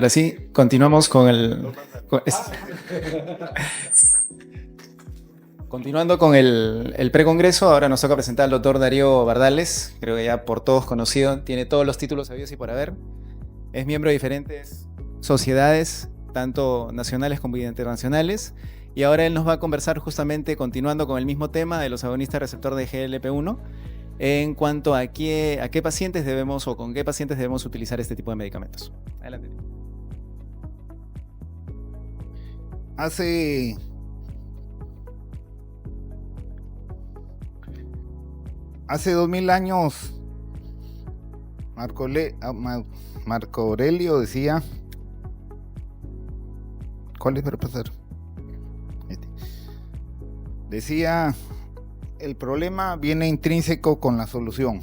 Ahora sí, continuamos con continuando con el precongreso. Ahora nos toca presentar al doctor Darío Bardales, creo que ya por todos conocido, tiene todos los títulos habidos y por haber. Es miembro de diferentes sociedades, tanto nacionales como internacionales, y ahora él nos va a conversar justamente continuando con el mismo tema de los agonistas receptor de GLP-1 en cuanto a qué pacientes debemos o con qué pacientes debemos utilizar este tipo de medicamentos. Adelante. Hace Hace 2000 años, Marco Aurelio decía, ¿cuál es para pasar? Decía, el problema viene intrínseco con la solución.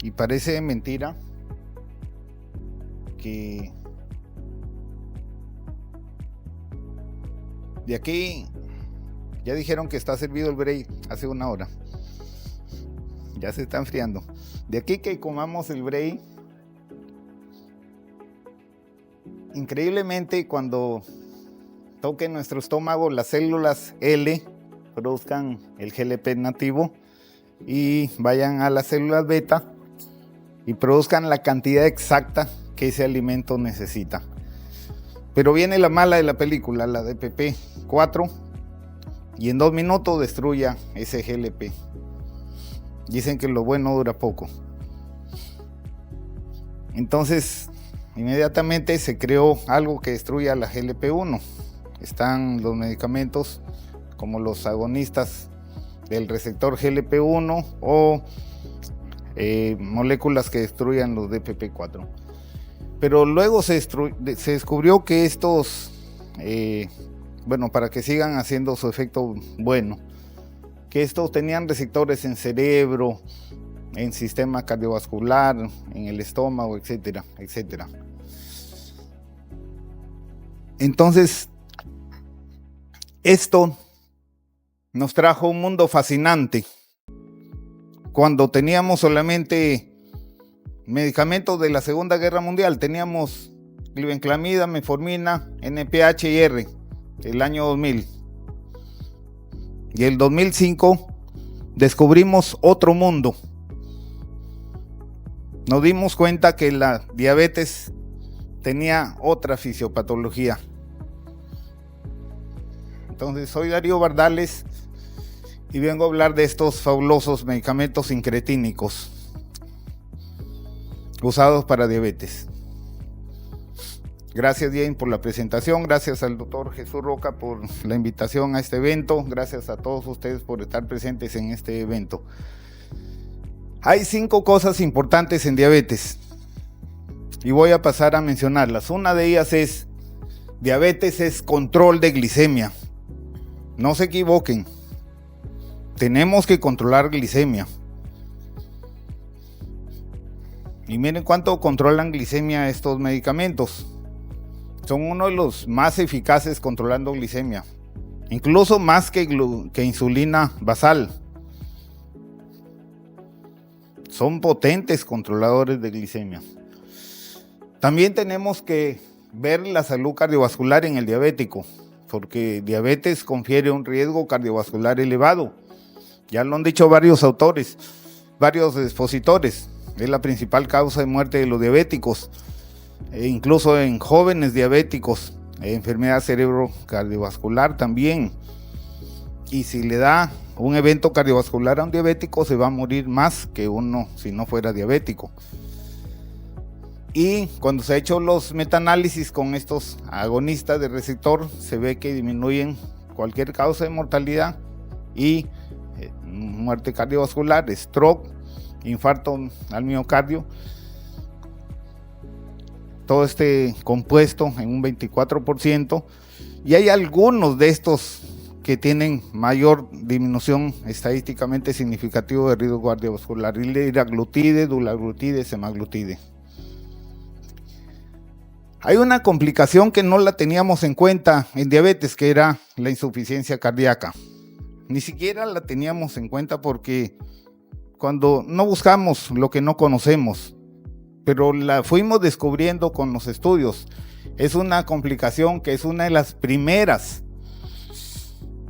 Y parece mentira que de aquí ya dijeron que está servido el Bray hace una hora. Ya se está enfriando. De aquí que comamos el Bray, increíblemente cuando toque nuestro estómago, las células L produzcan el GLP nativo y vayan a las células beta y produzcan la cantidad exacta que ese alimento necesita. Pero viene la mala de la película, la DPP-4, y en 2 minutos destruya ese GLP. Dicen que lo bueno dura poco. Entonces, inmediatamente se creó algo que destruya la GLP-1. Están los medicamentos como los agonistas del receptor GLP-1 o moléculas que destruyan los DPP-4. Pero luego se descubrió que estos, para que sigan haciendo su efecto bueno, que estos tenían receptores en cerebro, en sistema cardiovascular, en el estómago, etcétera, etcétera. Entonces, esto nos trajo un mundo fascinante. Cuando teníamos solamente medicamentos de la Segunda Guerra Mundial, teníamos glibenclamida, metformina, NPH y R, el año 2000. Y el 2005 descubrimos otro mundo. Nos dimos cuenta que la diabetes tenía otra fisiopatología. Entonces, soy Darío Bardales y vengo a hablar de estos fabulosos medicamentos incretínicos usados para diabetes. Gracias, Jane, por la presentación. Gracias al doctor Jesús Roca por la invitación a este evento. Gracias a todos ustedes por estar presentes en este evento. Hay 5 cosas importantes en diabetes y voy a pasar a mencionarlas. Una de ellas es: diabetes es control de glicemia. No se equivoquen. Tenemos que controlar glicemia. Y miren cuánto controlan glicemia estos medicamentos. Son uno de los más eficaces controlando glicemia. Incluso más que insulina basal. Son potentes controladores de glicemia. También tenemos que ver la salud cardiovascular en el diabético, porque diabetes confiere un riesgo cardiovascular elevado. Ya lo han dicho varios autores, varios expositores. Es la principal causa de muerte de los diabéticos, e incluso en jóvenes diabéticos, enfermedad cerebro-cardiovascular también. Y si le da un evento cardiovascular a un diabético, se va a morir más que uno si no fuera diabético. Y cuando se ha hecho los metaanálisis con estos agonistas de receptor, se ve que disminuyen cualquier causa de mortalidad y muerte cardiovascular, stroke, infarto al miocardio, todo este compuesto en un 24%, y hay algunos de estos que tienen mayor disminución estadísticamente significativa de riesgo cardiovascular: liraglutide, dulaglutide, semaglutide. Hay una complicación que no la teníamos en cuenta en diabetes, que era la insuficiencia cardíaca. Ni siquiera la teníamos en cuenta porque cuando no buscamos lo que no conocemos, pero la fuimos descubriendo con los estudios. Es una complicación que es una de las primeras.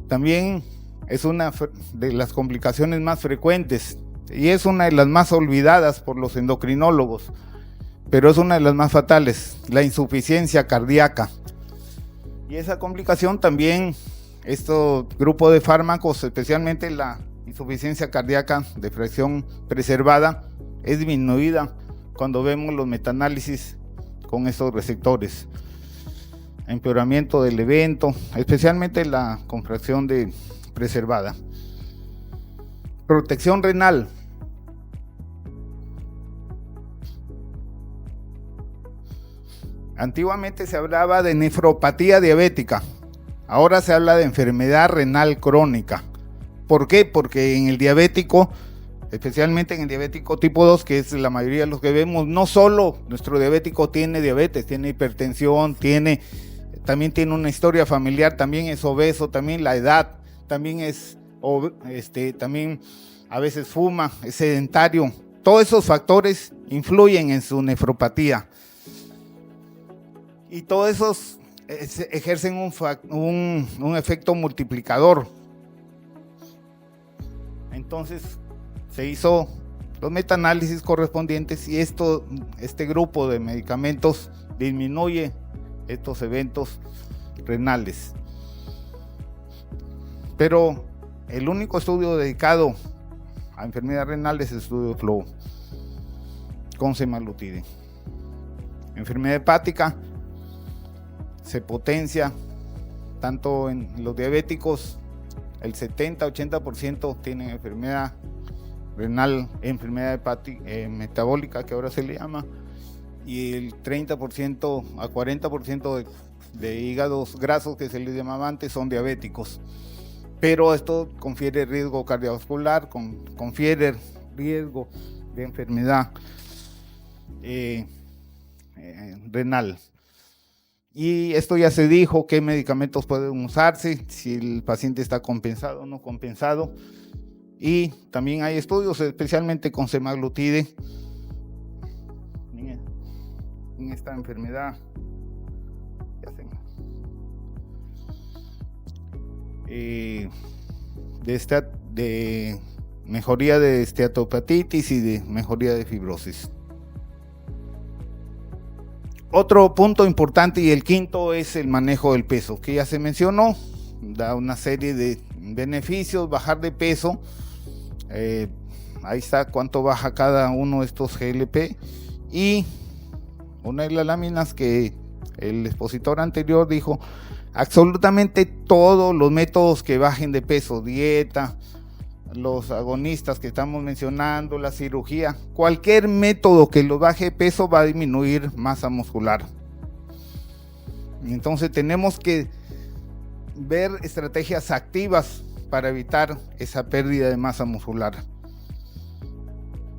También es una de las complicaciones más frecuentes y es una de las más olvidadas por los endocrinólogos, pero es una de las más fatales, la insuficiencia cardíaca. Y esa complicación también, este grupo de fármacos, especialmente la insuficiencia cardíaca de fracción preservada, es disminuida cuando vemos los metaanálisis con estos receptores. Empeoramiento del evento, especialmente la contracción de preservada. Protección renal. Antiguamente se hablaba de nefropatía diabética, ahora se habla de enfermedad renal crónica. ¿Por qué? Porque en el diabético, especialmente en el diabético tipo 2, que es la mayoría de los que vemos, no solo nuestro diabético tiene diabetes, tiene hipertensión, también tiene una historia familiar, también es obeso, también la edad, también también a veces fuma, es sedentario. Todos esos factores influyen en su nefropatía. Y todos esos ejercen un efecto multiplicador. Entonces se hizo los metaanálisis correspondientes y este grupo de medicamentos disminuye estos eventos renales. Pero el único estudio dedicado a enfermedad renal es el estudio FLOW con semaglutide. Enfermedad hepática se potencia tanto en los diabéticos, el 70-80% tienen enfermedad renal, enfermedad hepática, metabólica, que ahora se le llama, y el 30% a 40% de hígados grasos, que se les llamaba antes, son diabéticos. Pero esto confiere riesgo cardiovascular, confiere riesgo de enfermedad renal. Y esto ya se dijo, qué medicamentos pueden usarse, si el paciente está compensado o no compensado. Y también hay estudios, especialmente con semaglutide, en esta enfermedad de mejoría de esteatopatitis y de mejoría de fibrosis. Otro punto importante, y el quinto, es el manejo del peso, que ya se mencionó. Da una serie de beneficios, bajar de peso. Ahí está cuánto baja cada uno de estos GLP. Y una de las láminas que el expositor anterior dijo, absolutamente todos los métodos que bajen de peso, dieta, los agonistas que estamos mencionando, la cirugía, cualquier método que lo baje de peso va a disminuir masa muscular. Entonces tenemos que ver estrategias activas para evitar esa pérdida de masa muscular.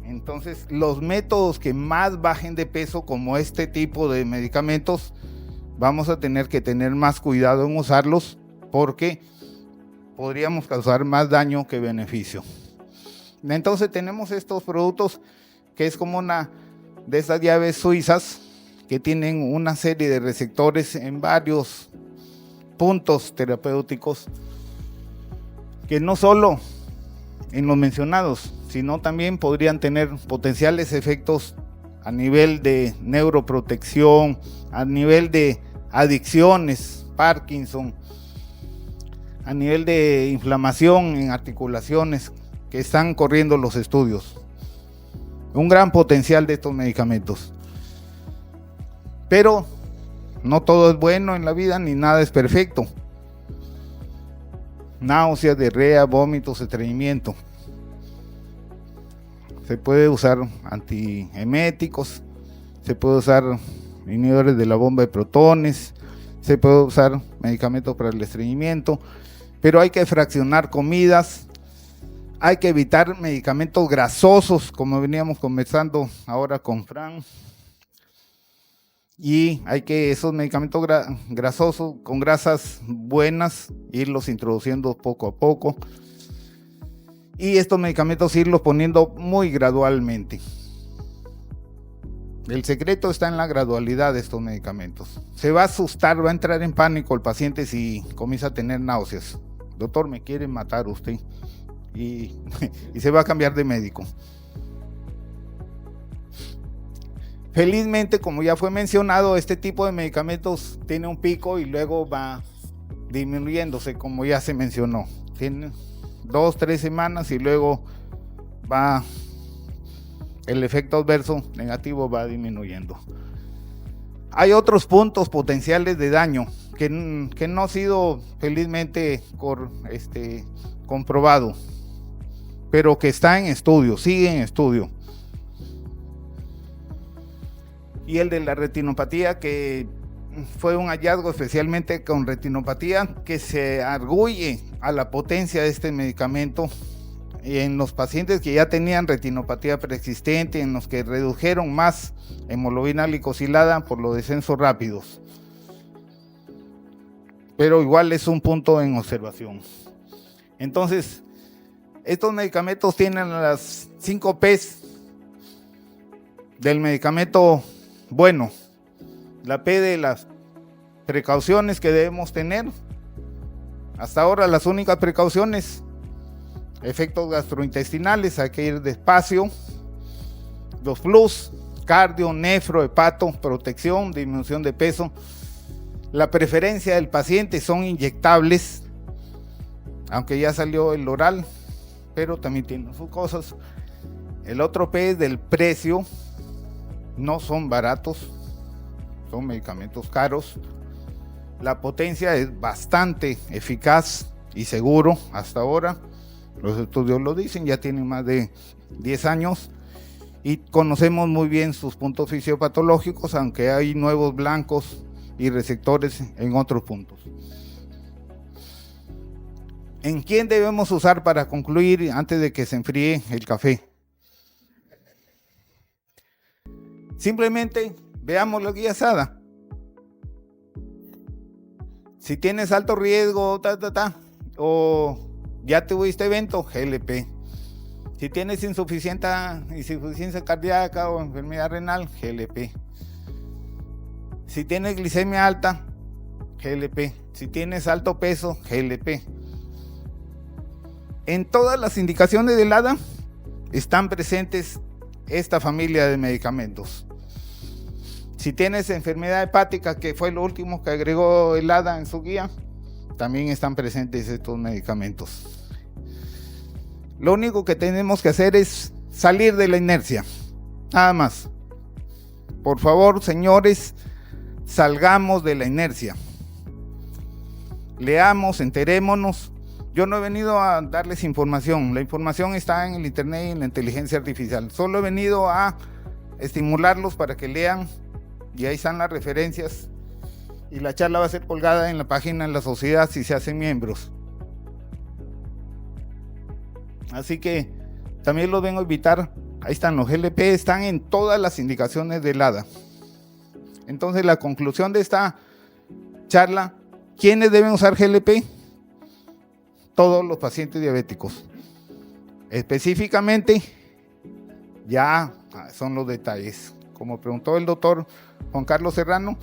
Entonces los métodos que más bajen de peso, como este tipo de medicamentos, vamos a tener que tener más cuidado en usarlos, porque podríamos causar más daño que beneficio. Entonces tenemos estos productos que es como una de esas llaves suizas que tienen una serie de receptores en varios puntos terapéuticos, que no solo en los mencionados, sino también podrían tener potenciales efectos a nivel de neuroprotección, a nivel de adicciones, Parkinson, a nivel de inflamación en articulaciones, que están corriendo los estudios. Un gran potencial de estos medicamentos. Pero no todo es bueno en la vida, ni nada es perfecto. Náuseas, diarrea, vómitos, estreñimiento. Se puede usar antieméticos, se puede usar inhibidores de la bomba de protones, se puede usar medicamentos para el estreñimiento, pero hay que fraccionar comidas, hay que evitar medicamentos grasosos, como veníamos conversando ahora con Fran, y hay que esos medicamentos grasosos con grasas buenas irlos introduciendo poco a poco, y estos medicamentos irlos poniendo muy gradualmente. El secreto está en la gradualidad de estos medicamentos. Se va a asustar, va a entrar en pánico el paciente si comienza a tener náuseas. Doctor, me quiere matar usted. Y se va a cambiar de médico. Felizmente, como ya fue mencionado, este tipo de medicamentos tiene un pico y luego va disminuyéndose, como ya se mencionó. Tiene 2-3 semanas y luego va, el efecto adverso negativo va disminuyendo. Hay otros puntos potenciales de daño que no ha sido felizmente comprobado, pero que está en estudio, sigue en estudio. Y el de la retinopatía, que fue un hallazgo especialmente con retinopatía, que se arguye a la potencia de este medicamento en los pacientes que ya tenían retinopatía preexistente, en los que redujeron más hemoglobina glicosilada por los descensos rápidos. Pero igual es un punto en observación. Entonces, estos medicamentos tienen las 5 P's del medicamento bueno. La P de las precauciones que debemos tener. Hasta ahora las únicas precauciones: efectos gastrointestinales, hay que ir despacio. Los plus, cardio, nefro, hepato, protección, disminución de peso. La preferencia del paciente son inyectables, aunque ya salió el oral, pero también tiene sus cosas. El otro P es del precio. No son baratos, son medicamentos caros. La potencia es bastante eficaz y seguro hasta ahora. Los estudios lo dicen, ya tienen más de 10 años y conocemos muy bien sus puntos fisiopatológicos, aunque hay nuevos blancos y receptores en otros puntos. ¿En quién debemos usar para concluir antes de que se enfríe el café? Simplemente veamos la guía SADA. Si tienes alto riesgo, o ya tuviste evento, GLP. Si tienes insuficiencia cardíaca o enfermedad renal, GLP. Si tienes glicemia alta, GLP. Si tienes alto peso, GLP. En todas las indicaciones del ADA están presentes esta familia de medicamentos. Si tienes enfermedad hepática, que fue lo último que agregó el ADA en su guía, también están presentes estos medicamentos. Lo único que tenemos que hacer es salir de la inercia, nada más. Por favor, señores, salgamos de la inercia. Leamos, enterémonos. Yo no he venido a darles información, la información está en el internet y en la inteligencia artificial. Solo he venido a estimularlos para que lean, y ahí están las referencias, y la charla va a ser colgada en la página de la sociedad si se hacen miembros. Así que también los vengo a invitar. Ahí están los GLP, están en todas las indicaciones del ADA. Entonces, la conclusión de esta charla: ¿quiénes deben usar GLP? Todos los pacientes diabéticos. Específicamente, ya son los detalles. Como preguntó el doctor Juan Carlos Serrano,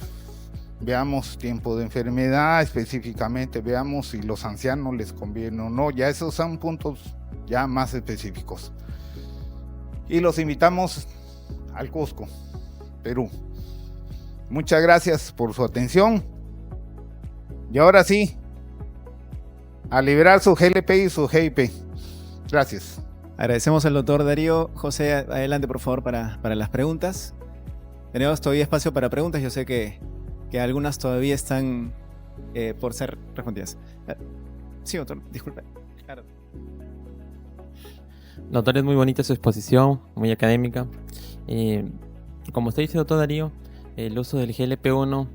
veamos tiempo de enfermedad específicamente, veamos si los ancianos les conviene o no. Ya esos son puntos ya más específicos. Y los invitamos al Cusco, Perú. Muchas gracias por su atención. Y ahora sí, a liberar su GLP y su GIP. Gracias. Agradecemos al doctor Darío. José, adelante por favor para las preguntas. Tenemos todavía espacio para preguntas. Yo sé que algunas todavía están por ser respondidas. Sí, doctor, disculpe. Claro. Doctor, es muy bonita su exposición, muy académica. Como usted dice, doctor Darío, el uso del GLP-1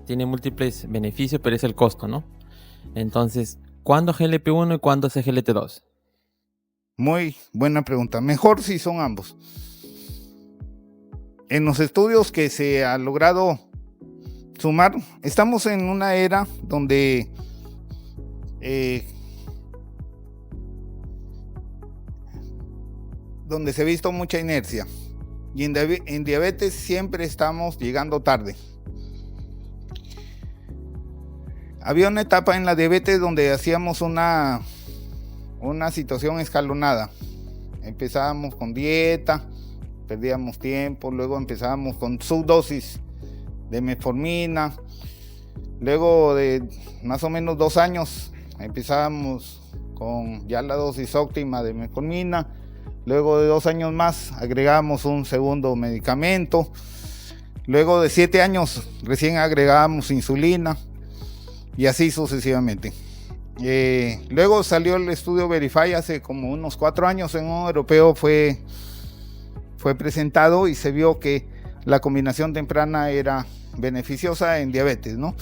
tiene múltiples beneficios, pero es el costo, ¿no? Entonces, ¿cuándo GLP-1 y cuándo SGLT2? Muy buena pregunta. Mejor si son ambos. En los estudios que se ha logrado sumar, estamos en una era donde se ha visto mucha inercia. Y en diabetes siempre estamos llegando tarde. Había una etapa en la diabetes donde hacíamos una situación escalonada. Empezábamos con dieta, perdíamos tiempo, luego empezábamos con subdosis de metformina. Luego de más o menos 2 años empezábamos con ya la dosis óptima de metformina. Luego de 2 años más agregamos un segundo medicamento. Luego de 7 años recién agregamos insulina y así sucesivamente. Luego salió el estudio Verify hace como unos 4 años en un europeo, fue presentado y se vio que la combinación temprana era beneficiosa en diabetes, ¿no?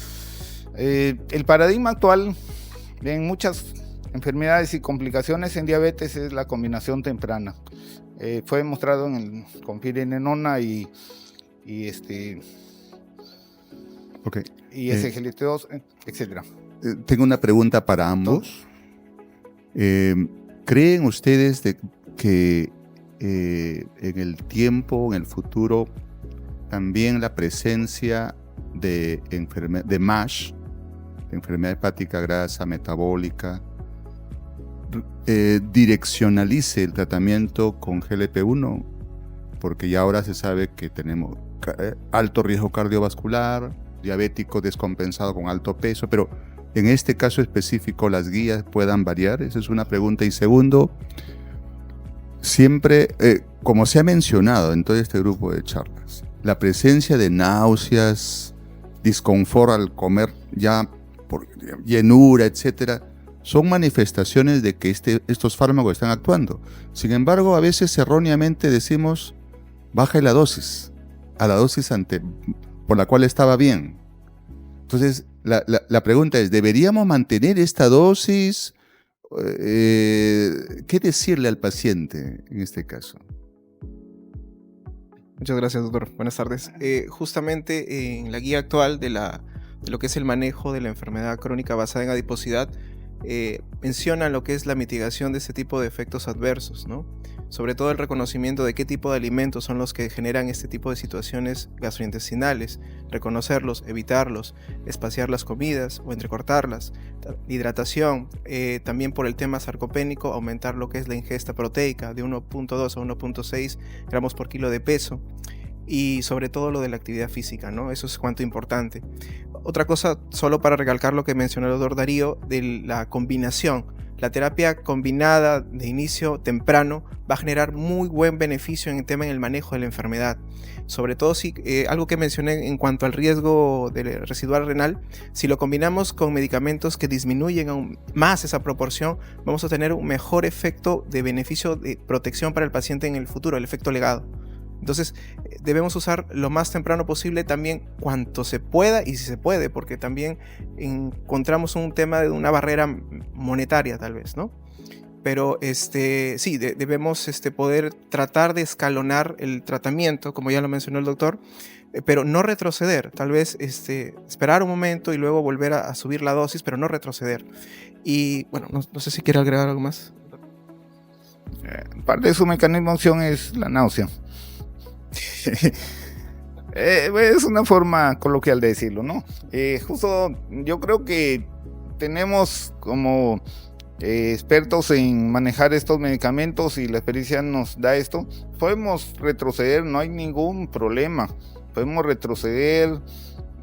El paradigma actual en muchas enfermedades y complicaciones en diabetes es la combinación temprana. Fue demostrado con firenenona y SGLT2, etc. Tengo una pregunta para ambos. ¿Creen ustedes que en el tiempo, en el futuro, también la presencia de MASH, de enfermedad hepática grasa metabólica, direccionalice el tratamiento con GLP-1? Porque ya ahora se sabe que tenemos alto riesgo cardiovascular, diabético descompensado con alto peso, pero en este caso específico las guías puedan variar. Esa es una pregunta. Y segundo, siempre, como se ha mencionado en todo este grupo de charlas, la presencia de náuseas, disconfort al comer ya por llenura, etcétera, son manifestaciones de que estos fármacos están actuando. Sin embargo, a veces erróneamente decimos, baja la dosis, a la dosis por la cual estaba bien. Entonces, la pregunta es, ¿deberíamos mantener esta dosis? ¿Qué decirle al paciente en este caso? Muchas gracias, doctor. Buenas tardes. Justamente en la guía actual de lo que es el manejo de la enfermedad crónica basada en adiposidad, menciona lo que es la mitigación de este tipo de efectos adversos, ¿no? Sobre todo el reconocimiento de qué tipo de alimentos son los que generan este tipo de situaciones gastrointestinales, reconocerlos, evitarlos, espaciar las comidas o entrecortarlas, hidratación, también por el tema sarcopénico, aumentar lo que es la ingesta proteica de 1.2 a 1.6 gramos por kilo de peso, y sobre todo lo de la actividad física, ¿no? Eso es cuanto importante. Otra cosa, solo para recalcar lo que mencionó el doctor Darío, de la combinación. La terapia combinada de inicio temprano va a generar muy buen beneficio en el tema en el manejo de la enfermedad. Sobre todo si algo que mencioné en cuanto al riesgo residual renal, si lo combinamos con medicamentos que disminuyen aún más esa proporción, vamos a tener un mejor efecto de beneficio de protección para el paciente en el futuro, el efecto legado. Entonces debemos usar lo más temprano posible, también cuanto se pueda y si se puede, porque también encontramos un tema de una barrera monetaria tal vez, ¿no? Pero sí, debemos poder tratar de escalonar el tratamiento, como ya lo mencionó el doctor, pero no retroceder, tal vez esperar un momento y luego volver a subir la dosis, pero no retroceder. Y bueno, no sé si quiere agregar algo más. Parte de su mecanismo de acción es la náusea. Es una forma coloquial de decirlo, ¿no? Justo yo creo que tenemos como expertos en manejar estos medicamentos y la experiencia nos da esto. Podemos retroceder, no hay ningún problema. Podemos retroceder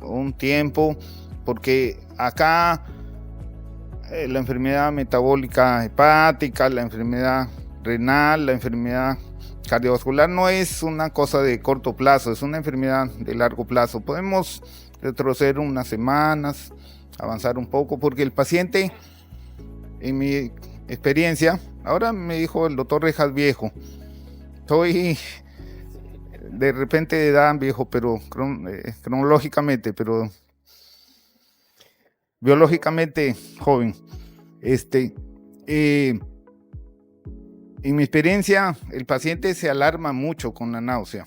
un tiempo porque acá la enfermedad metabólica hepática, la enfermedad renal, la enfermedad cardiovascular no es una cosa de corto plazo, es una enfermedad de largo plazo. Podemos retroceder unas semanas, avanzar un poco, porque el paciente, en mi experiencia, ahora me dijo el doctor Rejas viejo, soy de repente de edad viejo, pero cronológicamente, pero biológicamente joven. En mi experiencia, el paciente se alarma mucho con la náusea.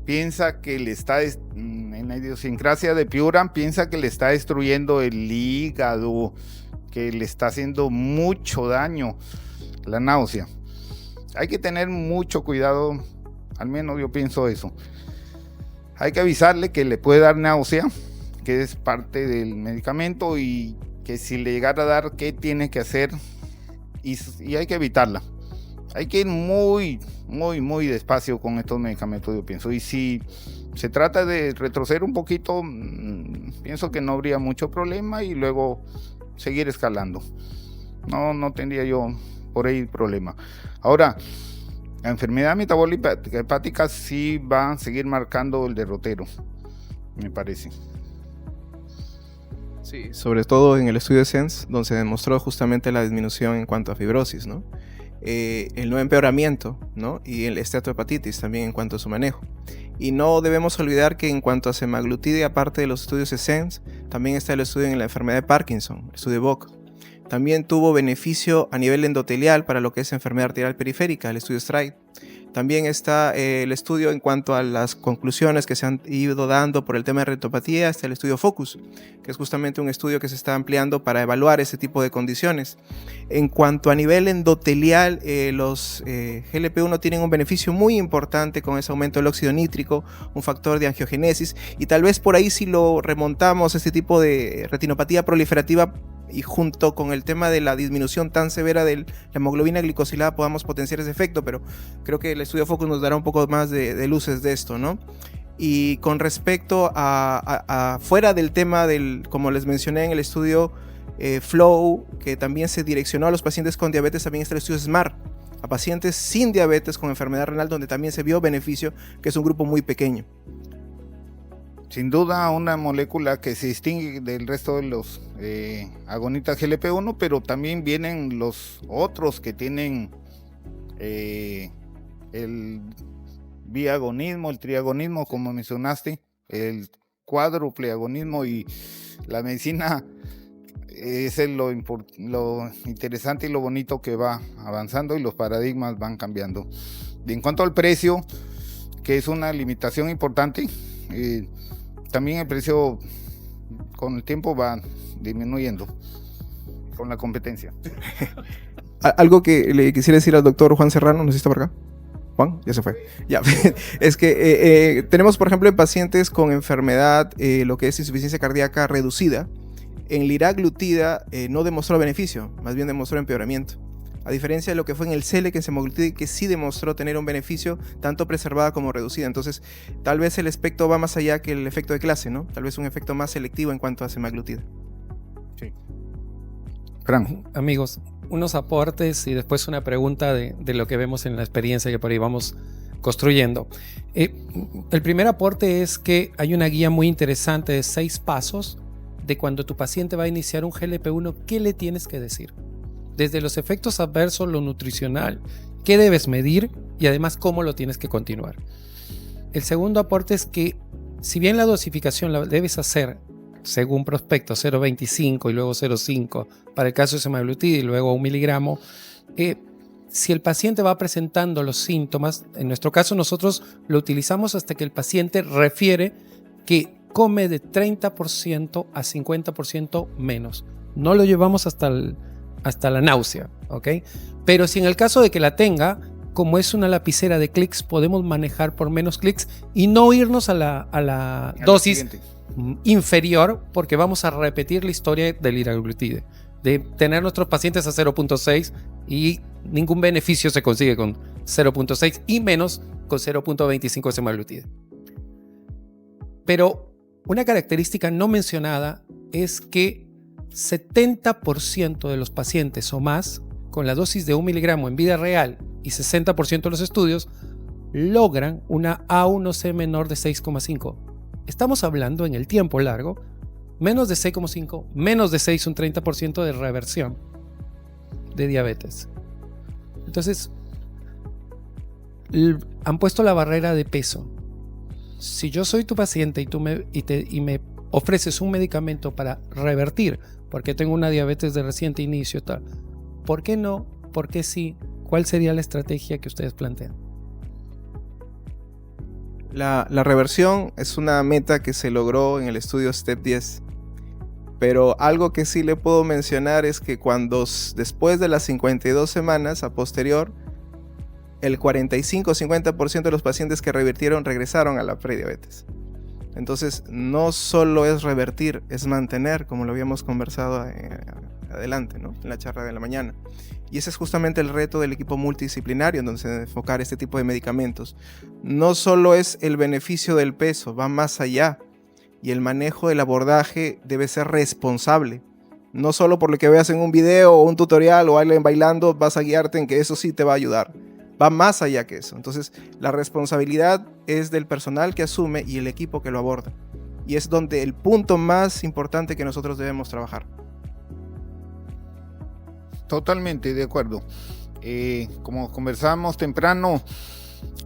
Piensa que le está, en la idiosincrasia de Piura, piensa que le está destruyendo el hígado, que le está haciendo mucho daño la náusea. Hay que tener mucho cuidado Al menos yo pienso eso. Hay que avisarle que le puede dar náusea, que es parte del medicamento, y que si le llegara a dar, qué tiene que hacer, y hay que evitarla. Hay que ir muy despacio con estos medicamentos, yo pienso. Y si se trata de retroceder un poquito, pienso que no habría mucho problema y luego seguir escalando. No tendría yo por ahí problema. Ahora, la enfermedad metabólica hepática sí va a seguir marcando el derrotero, me parece. Sí, sobre todo en el estudio de SENS, donde se demostró justamente la disminución en cuanto a fibrosis, ¿no? El no empeoramiento, ¿no? Y el esteatohepatitis también en cuanto a su manejo. Y no debemos olvidar que en cuanto a semaglutide, aparte de los estudios de SENS, también está el estudio en la enfermedad de Parkinson, el estudio de Bock. También tuvo beneficio a nivel endotelial para lo que es enfermedad arterial periférica, el estudio STRIDE. También está el estudio en cuanto a las conclusiones que se han ido dando por el tema de retopatía, está el estudio FOCUS, que es justamente un estudio que se está ampliando para evaluar ese tipo de condiciones. En cuanto a nivel endotelial, los GLP-1 tienen un beneficio muy importante con ese aumento del óxido nítrico, un factor de angiogénesis, y tal vez por ahí si lo remontamos, este tipo de retinopatía proliferativa, y junto con el tema de la disminución tan severa de la hemoglobina glicosilada podamos potenciar ese efecto, pero creo que el estudio FOCUS nos dará un poco más de luces de esto, ¿no? Y con respecto a fuera del tema como les mencioné en el estudio FLOW, que también se direccionó a los pacientes con diabetes, también está el estudio SMART, a pacientes sin diabetes con enfermedad renal, donde también se vio beneficio, que es un grupo muy pequeño. Sin duda una molécula que se distingue del resto de los agonistas GLP-1, pero también vienen los otros que tienen el biagonismo, el triagonismo, como mencionaste, el cuádruple agonismo, y la medicina es lo interesante y lo bonito que va avanzando y los paradigmas van cambiando. Y en cuanto al precio, que es una limitación importante, también el precio con el tiempo va disminuyendo con la competencia. Algo que le quisiera decir al doctor Juan Serrano, no sé si está por acá. Juan, ya se fue. Ya. Es que tenemos, por ejemplo, en pacientes con enfermedad, lo que es insuficiencia cardíaca reducida, en liraglutida no demostró beneficio, más bien demostró empeoramiento. A diferencia de lo que fue en el CELE, que en semaglutide, que sí demostró tener un beneficio tanto preservada como reducida. Entonces, tal vez el efecto va más allá que el efecto de clase, ¿no? Tal vez un efecto más selectivo en cuanto a semaglutide. Sí. Fran. Amigos, unos aportes y después una pregunta de lo que vemos en la experiencia que por ahí vamos construyendo. El primer aporte es que hay una guía muy interesante de 6 pasos de cuando tu paciente va a iniciar un GLP-1, ¿qué le tienes que decir? Desde los efectos adversos, lo nutricional, qué debes medir y además cómo lo tienes que continuar. El segundo aporte es que si bien la dosificación la debes hacer según prospecto 0.25 y luego 0.5 para el caso de semaglutide y luego 1 miligramo, si el paciente va presentando los síntomas, en nuestro caso nosotros lo utilizamos hasta que el paciente refiere que come de 30% a 50% menos. No lo llevamos hasta la náusea, ¿ok? Pero si en el caso de que la tenga, como es una lapicera de clics, podemos manejar por menos clics y no irnos a la dosis inferior, porque vamos a repetir la historia del liraglutide, de tener nuestros pacientes a 0.6 y ningún beneficio se consigue con 0.6 y menos con 0.25 de semaglutide. Pero una característica no mencionada es que 70% de los pacientes o más con la dosis de 1 miligramo en vida real y 60% de los estudios logran una A1C menor de 6,5. Estamos hablando en el tiempo largo, menos de 6,5, menos de 6, un 30% de reversión de diabetes. Entonces, han puesto la barrera de peso. Si yo soy tu paciente y me ofreces un medicamento para revertir, porque tengo una diabetes de reciente inicio, tal, ¿por qué no? ¿Por qué sí? ¿Cuál sería la estrategia que ustedes plantean? La reversión es una meta que se logró en el estudio STEP 10. Pero algo que sí le puedo mencionar es que después de las 52 semanas a posterior, el 45-50% de los pacientes que revirtieron regresaron a la prediabetes. Entonces, no solo es revertir, es mantener, como lo habíamos conversado adelante, ¿no? En la charla de la mañana. Y ese es justamente el reto del equipo multidisciplinario, en donde se debe enfocar este tipo de medicamentos. No solo es el beneficio del peso, va más allá. Y el manejo del abordaje debe ser responsable. No solo por lo que veas en un video o un tutorial o alguien bailando, vas a guiarte en que eso sí te va a ayudar. Va más allá que eso. Entonces, la responsabilidad es del personal que asume y el equipo que lo aborda. Y es donde el punto más importante que nosotros debemos trabajar. Totalmente de acuerdo. Como conversábamos temprano,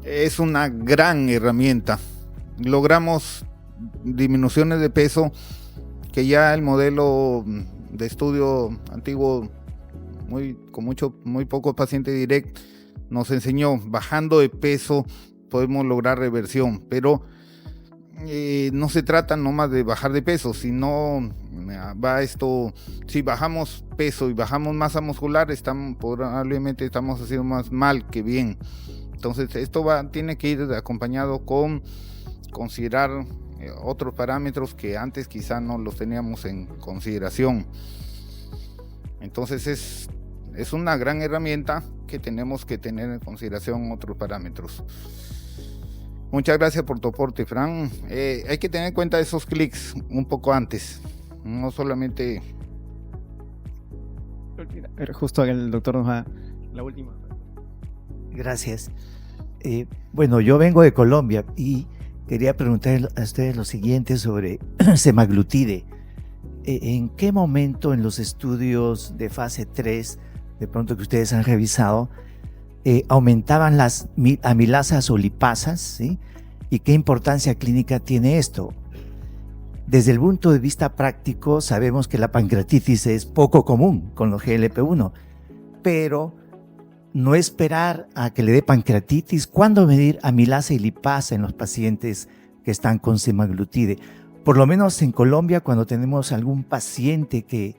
es una gran herramienta. Logramos disminuciones de peso que ya el modelo de estudio antiguo, muy pocos pacientes direct, nos enseñó. Bajando de peso podemos lograr reversión, pero no se trata nomás de bajar de peso, sino si bajamos peso y bajamos masa muscular, probablemente estamos haciendo más mal que bien. Entonces esto tiene que ir acompañado con considerar otros parámetros que antes quizá no los teníamos en consideración. Entonces es una gran herramienta que tenemos que tener en consideración otros parámetros. Muchas gracias por tu aporte, Fran. Hay que tener en cuenta esos clics un poco antes, no solamente... Justo el doctor nos da la última. Gracias. Bueno, yo vengo de Colombia y quería preguntar a ustedes lo siguiente sobre semaglutide. ¿En qué momento en los estudios de fase 3, de pronto que ustedes han revisado, aumentaban las amilasas o lipasas, ¿sí? ¿Y qué importancia clínica tiene esto? Desde el punto de vista práctico, sabemos que la pancreatitis es poco común con los GLP-1, pero no esperar a que le dé pancreatitis. ¿Cuándo medir amilasa y lipasa en los pacientes que están con semaglutide? Por lo menos en Colombia, cuando tenemos algún paciente que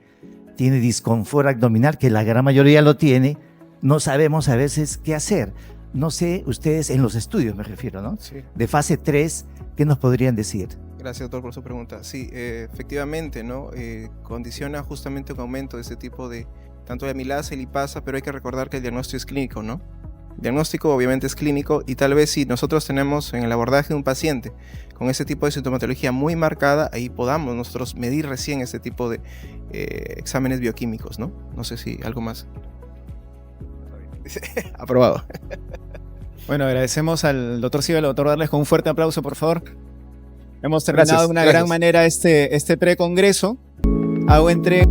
tiene disconfort abdominal, que la gran mayoría lo tiene, no sabemos a veces qué hacer. No sé, ustedes en los estudios me refiero, ¿no? Sí. De fase 3, ¿qué nos podrían decir? Gracias, doctor, por su pregunta. Sí, efectivamente, ¿no? Condiciona justamente un aumento de este tipo de tanto de amilasa y lipasa, pero hay que recordar que el diagnóstico es clínico, ¿no? El diagnóstico obviamente es clínico y tal vez si nosotros tenemos en el abordaje de un paciente con ese tipo de sintomatología muy marcada, ahí podamos nosotros medir recién este tipo de exámenes bioquímicos, ¿no? No sé si algo más. Aprobado. Bueno, agradecemos al doctor Silva y al doctor Darles con un fuerte aplauso, por favor. Hemos terminado Gracias, de una gracias. gran manera este precongreso. Hago entre